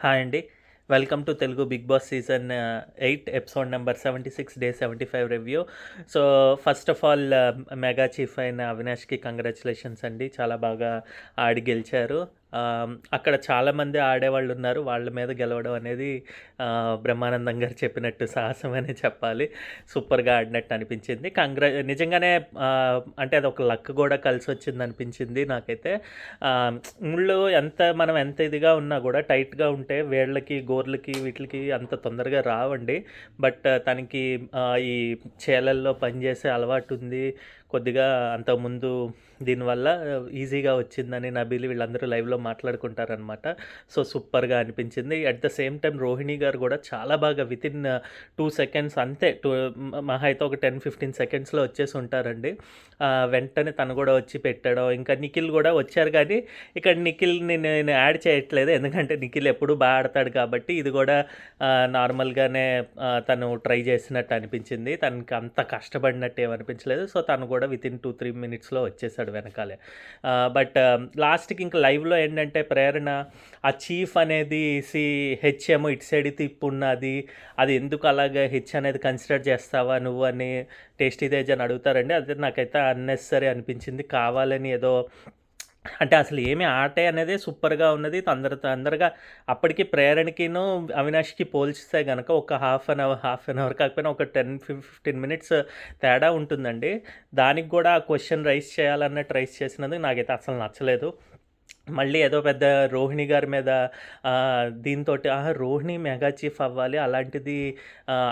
Hi అండి. Welcome to Telugu Bigg Boss season 8 episode number 76 day 75 review. So, first of all mega chief అయిన అవినాష్‌కి congratulations అండి. చాలా బాగా ఆడి గెలిచారు. అక్కడ చాలామంది ఆడేవాళ్ళున్నారు. వాళ్ళ మీద గెలవడం అనేది బ్రహ్మానందం గారు చెప్పినట్టు సాహసమనే చెప్పాలి. సూపర్‌గా ఆడినట్టు అనిపించింది. నిజంగానే అంటే అదొక లక్ కూడా కలిసొచ్చిందనిపించింది నాకైతే. మనం ఎంత ఇదిగా ఉన్నా కూడా టైట్‌గా ఉంటే వేళ్ళకి, గోర్లకి వీటిలకి అంత తొందరగా రావండి. బట్ తనకి ఈ చేలల్లో పనిచేసే అలవాటుంది. కొద్దిగా అంతకుముందు దీనివల్ల ఈజీగా వచ్చిందని నబీల్ వీళ్ళందరూ లైవ్‌లో మాట్లాడుకుంటారనమాట. సో, సూపర్‌గా అనిపించింది. At the same time Rohini గారు కూడా చాలా బాగా వితిన్ 2 సెకండ్స్ అంతే మహా అయితే ఒక 10, 15 సెకండ్స్‌లో వచ్చేసి ఉంటారండి. వెంటనే తను కూడా వచ్చి పెట్టడం, ఇంకా నిఖిల్ కూడా వచ్చారు కానీ ఇక్కడ నిఖిల్‌ని నేను యాడ్ చేయట్లేదు. ఎందుకంటే నిఖిల్ ఎప్పుడూ బా ఆడతాడు కాబట్టి ఇది కూడా నార్మల్‌గానే తను ట్రై చేసినట్టు అనిపించింది. తనకి అంత కష్టపడినట్టు ఏమనిపించలేదు. సో, తను కూడా వితిన్ 2, 3 మినిట్స్‌లో వచ్చేసాడు వెనకాలే. బట్ లాస్ట్‌కి ఇంకా లైవ్‌లో ఏంటంటే ప్రేరణ ఆ చీఫ్ అనేది హెచ్ ఏమో ఇటు సైడ్ తిప్పున్నది. అది ఎందుకు అలాగా హెచ్ అనేది కన్సిడర్ చేస్తావా నువ్వు అని టేస్టీ తేజ్ అని అడుగుతారండి. అది నాకైతే అన్నెసెసరీ అనిపించింది. కావాలని ఏదో అంటే అసలు ఏమి ఆటే అనేది సూపర్‌గా ఉన్నది. తొందరగా అప్పటికి ప్రేరణకిను, అవినాష్‌కి పోల్చితే గనక ఒక హాఫ్ అన్ అవర్ కాకపోయినా ఒక 15 మినిట్స్ తేడా ఉంటుందండి. దానికి కూడా ఆ క్వెషన్ రైజ్ చేయాలన్నట్టు రైజ్ చేసినందుకు నాకైతే అసలు నచ్చలేదు. మళ్ళీ ఏదో పెద్ద రోహిణి గారి మీద దీనితోటి రోహిణి మెగా చీఫ్ అవ్వాలి. అలాంటిది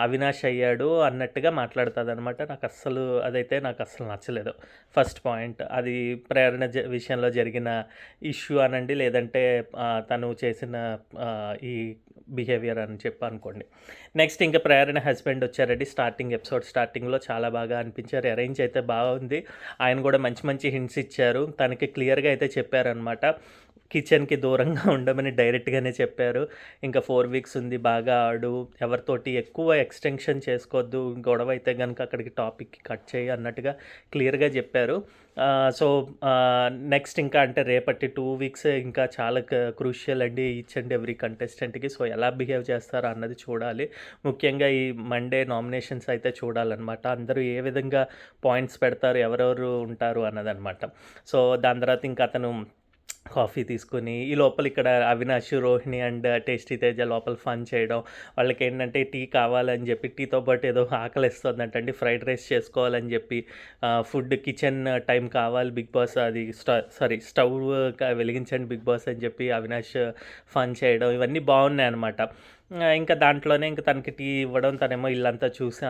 అవినాష్ అయ్యాడు అన్నట్టుగా మాట్లాడుతదనమాట. అదైతే నాకస్సలు నచ్చలేదు. First point. అది ప్రేరణ విషయంలో జరిగిన ఇష్యూ అనండి, లేదంటే తను చేసిన ఈ బిహేవియర్ అని చెప్పి అనుకోండి. నెక్స్ట్ ఇంకా ప్రేరణ హస్బెండ్ వచ్చారండి. ఎపిసోడ్ స్టార్టింగ్‌లో చాలా బాగా అనిపించారు. అరేంజ్ అయితే బాగుంది. ఆయన కూడా మంచి మంచి హింట్స్ ఇచ్చారు. తనకి క్లియర్‌గా అయితే చెప్పారనమాట. కిచెన్‌కి దూరంగా ఉండమని డైరెక్ట్‌గానే చెప్పారు. ఇంకా 4 వీక్స్ ఉంది, బాగా ఆడు, ఎవరితోటి ఎక్కువ ఎక్స్‌టెన్షన్ చేసుకోవద్దు, గొడవ అయితే గనుక అక్కడికి టాపిక్‌కి కట్ చేయి అన్నట్టుగా క్లియర్‌గా చెప్పారు. సో, నెక్స్ట్ ఇంకా అంటే రేపటి 2 వీక్స్ ఇంకా చాలా క్రూషియల్ అండి ఈచ్ అండ్ ఎవ్రీ కంటెస్టెంట్‌కి. సో, ఎలా బిహేవ్ చేస్తారో అన్నది చూడాలి. ముఖ్యంగా ఈ మండే నామినేషన్స్ అయితే చూడాలన్నమాట. అందరూ ఏ విధంగా పాయింట్స్ పెడతారు, ఎవరెవరు ఉంటారు అన్నదన్నమాట. సో, దాని తర్వాత ఇంకా అతను కాఫీ తీసుకొని ఈ లోపల ఇక్కడ అవినాష్, రోహిణి అండ్ టేస్టీ తేజ లోపల ఫన్ చేయడం. వాళ్ళకేంటంటే టీ కావాలని చెప్పి టీతో పాటు ఏదో ఆకలేస్తుందంటండి. ఫ్రైడ్ రైస్ చేసుకోవాలని చెప్పి ఫుడ్ కిచెన్ టైం కావాలి బిగ్ బాస్, అది స్టవ్ వెలిగించండి బిగ్ బాస్ అని చెప్పి అవినాష్ ఫన్ చేయడం. ఇవన్నీ బాగున్నాయన్నమాట. ఇంకా దాంట్లోనే ఇంకా తనకి టీ ఇవ్వడం, తనేమో ఇల్లంతా చూసి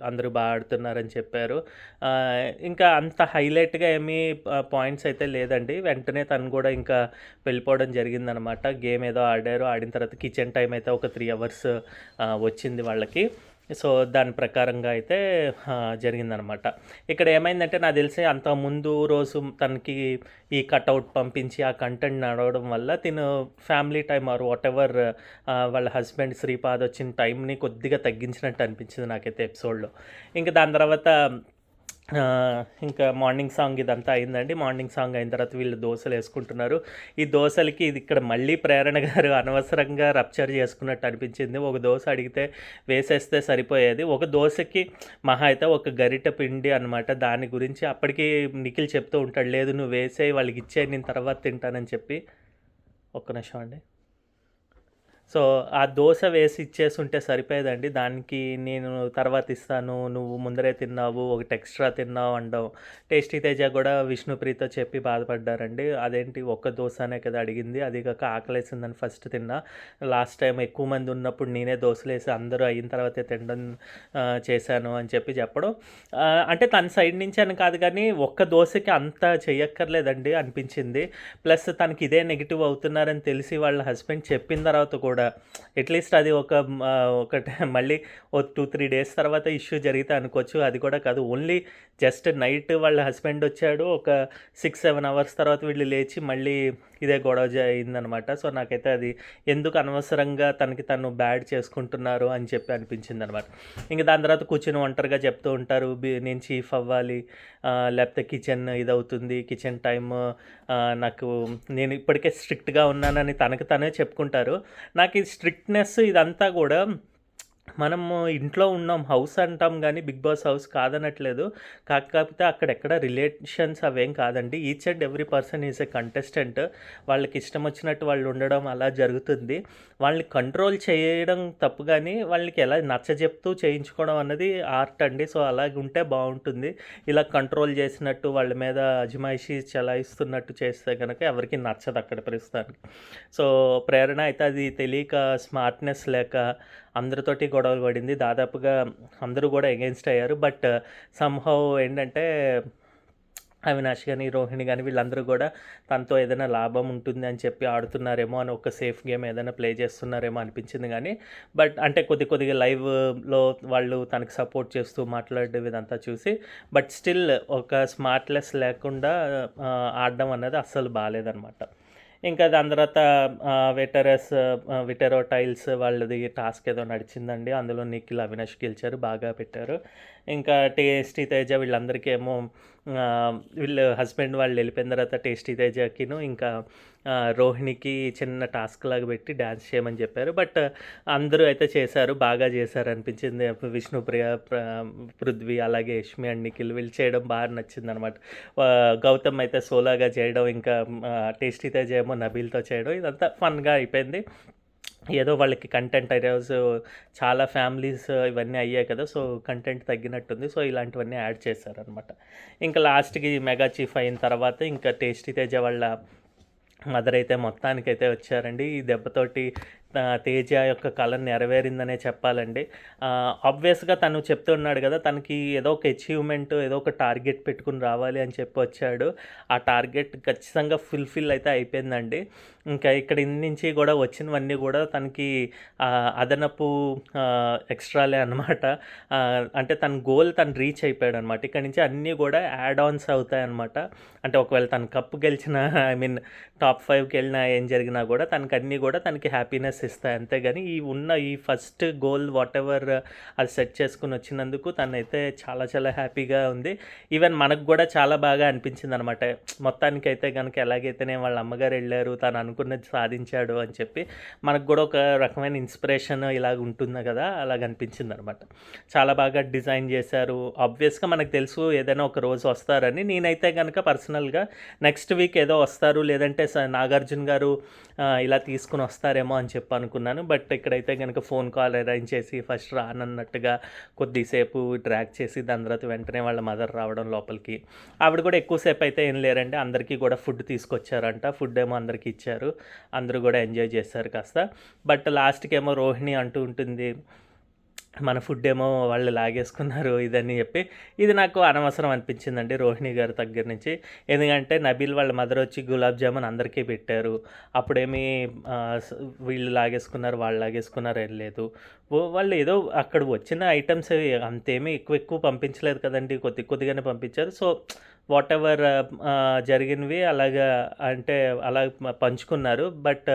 అందరూ బాగా ఆడుతున్నారని చెప్పారు. ఇంకా అంత హైలైట్‌గా ఏమీ పాయింట్స్ అయితే లేదండి. వెంటనే తను కూడా ఇంకా వెళ్ళిపోవడం జరిగిందనమాట. గేమ్ ఏదో ఆడారు. ఆడిన తర్వాత కిచెన్ టైం అయితే ఒక 3 అవర్స్ వచ్చింది వాళ్ళకి. సో, దాని ప్రకారంగా అయితే జరిగిందనమాట. ఇక్కడ ఏమైందంటే నాకు తెలిసి అంతకుముందు రోజు తనకి ఈ కటౌట్ పంపించి ఆ కంటెంట్ నడవడం వల్ల ఫ్యామిలీ టైమ్ ఆర్ వాటెవర్ వాళ్ళ హస్బెండ్ శ్రీపాద్ వచ్చిన టైంని కొద్దిగా తగ్గించినట్టు అనిపించింది నాకైతే ఎపిసోడ్‌లో. ఇంక దాని తర్వాత ఇంకా మార్నింగ్ సాంగ్ ఇదంతా అయిందండి. మార్నింగ్ సాంగ్ అయిన తర్వాత వీళ్ళు దోసలేసుకుంటున్నారు. ఈ దోసలకి ఇది ఇక్కడ మళ్ళీ ప్రేరణ గారు అనవసరంగా రప్చర్ చేసుకున్నట్టు అనిపించింది. ఒక దోస అడిగితే వేసేస్తే సరిపోయేది. ఒక దోసకి మహా అయితే ఒక గరిటె పిండి అనమాట. దాని గురించి అప్పటికి నిఖిల్ చెప్తూ ఉంటాడు, లేదు నువ్వు వేసేయి వాళ్ళకి ఇచ్చేయి, నేను తర్వాత తింటానని చెప్పి. ఒక్క నిమిషం అండి. సో, ఆ దోస వేసి ఇచ్చేసుంటే సరిపోయేదండి. దానికి నేను తర్వాత ఇస్తాను, నువ్వు ముందరే తిన్నావు, ఒకటి ఎక్స్ట్రా తిన్నావు అనడం. టేస్టీ తేజ కూడా విష్ణుప్రియతో చెప్పి బాధపడ్డారండి. అదేంటి ఒక్క దోసనే కదా అడిగింది, అది కాక ఆకలేసిందని ఫస్ట్ తిన్నా. లాస్ట్ టైం ఎక్కువ మంది ఉన్నప్పుడు నేనే దోసలేసి అందరూ అయిన తర్వాతే తినడం చేశాను అని చెప్పడం. అంటే తన సైడ్ నుంచి అని కాదు కానీ ఒక్క దోసకి అంత చెయ్యక్కర్లేదండి అనిపించింది. ప్లస్ తనకి ఇదే నెగిటివ్ అవుతున్నారని తెలిసి వాళ్ళ హస్బెండ్ చెప్పిన తర్వాత కూడా అట్లీస్ట్ అది మళ్ళీ ఓ 2, 3 డేస్ తర్వాత ఇష్యూ జరిగితే అనుకోవచ్చు. అది కూడా కాదు, ఓన్లీ జస్ట్ నైట్ వాళ్ళ హస్బెండ్ వచ్చాడు. ఒక 6, 7 అవర్స్ తర్వాత వీళ్ళు లేచి మళ్ళీ ఇదే గొడవ అయిందనమాట. సో, నాకైతే అది ఎందుకు అనవసరంగా తనకి తను బ్యాడ్ చేసుకుంటున్నారు అని చెప్పి అనిపించిందనమాట. ఇంక దాని తర్వాత కూర్చొని ఒంటరిగా చెప్తూ ఉంటారు, నేను చీఫ్ అవ్వాలి, లేకపోతే కిచెన్ ఇదవుతుంది, కిచెన్ టైమ్ నాకు నేను ఇప్పటికే స్ట్రిక్ట్‌గా ఉన్నానని తనకు తనే చెప్పుకుంటారు. నాకు ఈ స్ట్రిక్ట్‌నెస్ ఇదంతా గూడా మనము ఇంట్లో ఉన్నాం. హౌస్ అంటాం గానీ, 'బిగ్ బాస్' హౌస్ కాదనట్లేదు. కాకపోతే అక్కడెక్కడ రిలేషన్స్ అవేం కాదండి. Each and every person is a contestant. వాళ్ళకిష్టమొచ్చినట్టు వాళ్ళు ఉండడం అలా జరుగుతుంది. వాళ్ళని కంట్రోల్ చేయడం తప్పు గానీ, వాళ్ళకి ఎలా నచ్చజెప్తూ చేయించుకోవడం అన్నది ఆర్ట్ అండి. సో, అలాగుంటే బావుంటుంది. ఇలా కంట్రోల్ చేసినట్టు, వాళ్ళ మీద అజమాయిషీ చెలాయిస్తున్నట్టు చేస్తే గనక ఎవరికీ నచ్చదక్కడ ప్రస్తుతానికి. సో, ప్రేరణ అయితే అది తెలియక స్మార్ట్‌నెస్ లేక అందరితోటి గొడవలు పడింది. దాదాపుగా అందరూ గూడా ఎగెయిన్స్ట్ అయ్యారు. బట్ సమ్‌హౌ ఏంటంటే అవినాష్ గాని, రోహిణి గాని వీళ్ళందరూ గూడా తనతో ఏదైనా లాభం ఉంటుంది అని చెప్పి ఆడుతున్నారేమో అని ఒక సేఫ్ గేమ్ ఏదైనా ప్లే చేస్తున్నారేమో అనిపించింది గానీ, బట్ అంటే కొద్దిగా లైవ్‌లో వాళ్ళు తనకి సపోర్ట్ చేస్తూ మాట్లాడడం ఇదంతా చూసి, బట్ స్టిల్ ఒక స్మార్ట్‌నెస్ లేకుండా ఆడడం అన్నది అస్సలు బాలేదనమాట. ఇంకా దాని తర్వాత విటెరో టైల్స్ వాళ్ళది టాస్క్ ఏదో నడిచిందండి. అందులో నిఖిల్, అవినాష్ గెలిచారు. బాగా పెట్టారు. ఇంకా టేస్టీ తేజ వీళ్ళందరికీ ఏమో వీళ్ళు హస్బెండ్ వాళ్ళు వెళ్ళిపోయిన తర్వాత టేస్టీ తేజకిను ఇంకా రోహిణికి చిన్న టాస్క్ లాగా పెట్టి డాన్స్ చేయమని చెప్పారు. బట్ అందరూ అయితే చేశారు. బాగా చేశారనిపించింది. విష్ణుప్రియ, పృథ్వీ అలాగే యష్మి అండ్ నిఖిల్ వీళ్ళు చేయడం బాగా నచ్చిందనమాట. గౌతమ్ అయితే సోలోగా చేయడం, ఇంకా టేస్టీ తేజ ఏమో నబీల్‌తో చేయడం ఇదంతా ఫన్‌గా అయిపోయింది. ఏదో వాళ్ళకి కంటెంట్ ఈరోజు చాలా ఫ్యామిలీస్ ఇవన్నీ అయ్యాయి కదా! సో, కంటెంట్ తగ్గినట్టుంది. సో, ఇలాంటివన్నీ యాడ్ చేశారనమాట. ఇంకా లాస్ట్‌కి మెగా చీఫ్ అయిన తర్వాత ఇంకా టేస్టీ తేజ వాళ్ళ మదర్ అయితే మొత్తానికైతే వచ్చారండి. ఈ దెబ్బతోటి తేజ యొక్క కల నెరవేరిందనే చెప్పాలండి. ఆబ్వియస్‌గా తను చెప్తున్నాడు గదా! తనకి ఏదో ఒక అచీవ్‌మెంట్, ఏదో ఒక టార్గెట్ పెట్టుకొని రావాలి అని చెప్పి వచ్చాడు. ఆ టార్గెట్ ఖచ్చితంగా ఫుల్‌ఫిల్ అయితే అయిపోయిందండి. ఇంకా ఇక్కడ నుంచి గూడా వచ్చినవన్నీ గూడా తనకి అదనపు ఎక్స్‌ట్రాలే అనమాట. అంటే తన గోల్ తను రీచ్ అయిపోయాడనమాట. ఇక్కడి నుంచి అన్నీ గూడా యాడ్ ఆన్స్ అవుతాయన్నమాట. అంటే ఒకవేళ తను కప్ గెలిచినా ఐ మీన్ టాప్ 5కెళ్ళినా ఏం జరిగినా గూడా తనకన్నీ గూడా తనకి హ్యాపీనెస్ ఇస్తాయి. అంతేగాని ఈ ఫస్ట్ గోల్ వాటెవర్ అది సెట్ చేసుకొని వచ్చినందుకు తనైతే చాలా చాలా హ్యాపీగా ఉంది. ఈవెన్ మనకు గూడా చాలా బాగా అనిపించిందనమాట. మొత్తానికైతే గనక ఎలాగైతేనే వాళ్ళ అమ్మగారు ఎళ్లారు, తను అనుకున్నది సాధించాడు అని చెప్పి మనకు గూడా ఒక రకమైన ఇన్స్పిరేషన్ ఇలాగ ఉంటుంది గదా! అలాగనిపించిందనమాట. చాలా బాగా డిజైన్ చేశారు. ఆబ్వియస్‌గా మనకు తెలుసు ఏదైనా ఒక రోజు వస్తారని. నేనైతే గనక పర్సనల్‌గా నెక్స్ట్ వీక్ ఏదో వస్తారు, లేదంటే నాగార్జున గారు ఇలా తీసుకొని వస్తారేమో అని చెప్పి అనుకున్నాను. బట్ ఇక్కడైతే గనక ఫోన్ కాల్ అరేంజ్ చేసి ఫస్ట్ రానన్నట్టుగా కొద్దిసేపు డ్రాగ్ చేసి దాని తర్వాత వెంటనే వాళ్ళ మదర్ రావడం లోపలికి. ఆవిడ కూడా ఎక్కువ సేపు అయితే ఏం లేరండి. అందరికీ కూడా ఫుడ్ తీసుకొచ్చారంట. ఫుడ్ ఏమో అందరికీ ఇచ్చారు. అందరూ కూడా ఎంజాయ్ చేశారు కాస్త. బట్ లాస్ట్‌కేమో రోహిణి అంటూ ఉంటుంది, మన ఫుడ్ ఏమో వాళ్ళు లాగేసుకున్నారు ఇదని చెప్పి. ఇది నాకు అనవసరం అనిపించిందండి రోహిణి గారి దగ్గర నుంచి. ఎందుకంటే నబీల్ వాళ్ళ మదర్ వచ్చి గులాబ్ జామున్ అందరికీ పెట్టారు. అప్పుడేమి వీళ్ళు లాగేసుకున్నారు, వాళ్ళు లాగేసుకున్నారు ఏం లేదు. వాళ్ళు ఏదో అక్కడ వచ్చిన ఐటెమ్స్ అంతేమీ ఎక్కువ పంపించలేదు కదండీ. కొద్దిగానే పంపించారు. సో, వాటెవర్ జరిగినవి అలాగా అంటే అలా పంచుకున్నారు. బట్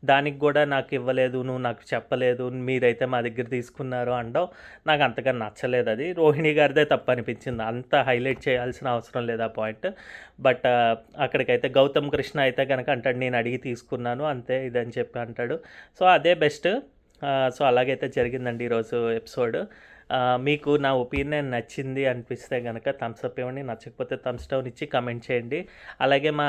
దానికి గూడా నాకివ్వలేదు, నువ్వు నాకు చెప్పలేదు, మీరైతే మా దగ్గర తీసుకున్నారు అనడం నాకు అంతగా నచ్చలేదది. రోహిణి గారిదే తప్పనిపించింది. అంత హైలైట్ చేయాల్సిన అవసరం లేదు ఆ పాయింట్. బట్ అక్కడికైతే గౌతమ్ కృష్ణ అయితే గనక అంటాడు, నేను అడిగి తీసుకున్నాను అంతే ఇదని చెప్పి అంటాడు. సో, అదే బెస్ట్. సో, అలాగైతే జరిగిందండి ఈరోజు ఎపిసోడ్. మీకు నా ఒపీనియన్ నచ్చింది అనిపిస్తే గనక థమ్స్ అప్ ఇవ్వండి. నచ్చకపోతే థమ్స్ డౌన్ ఇచ్చి కమెంట్ చేయండి. అలాగే మా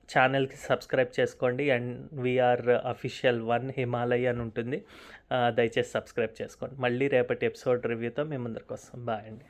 ఛానల్‌కి సబ్స్క్రైబ్ చేసుకోండి. అండ్ వీఆర్ అఫీషియల్ 1 హిమాలయ అని ఉంటుంది. దయచేసి సబ్స్క్రైబ్ చేసుకోండి. మళ్ళీ రేపటి ఎపిసోడ్ రివ్యూతో మీ ముందరికి వస్తాం. బాయ్ అండి.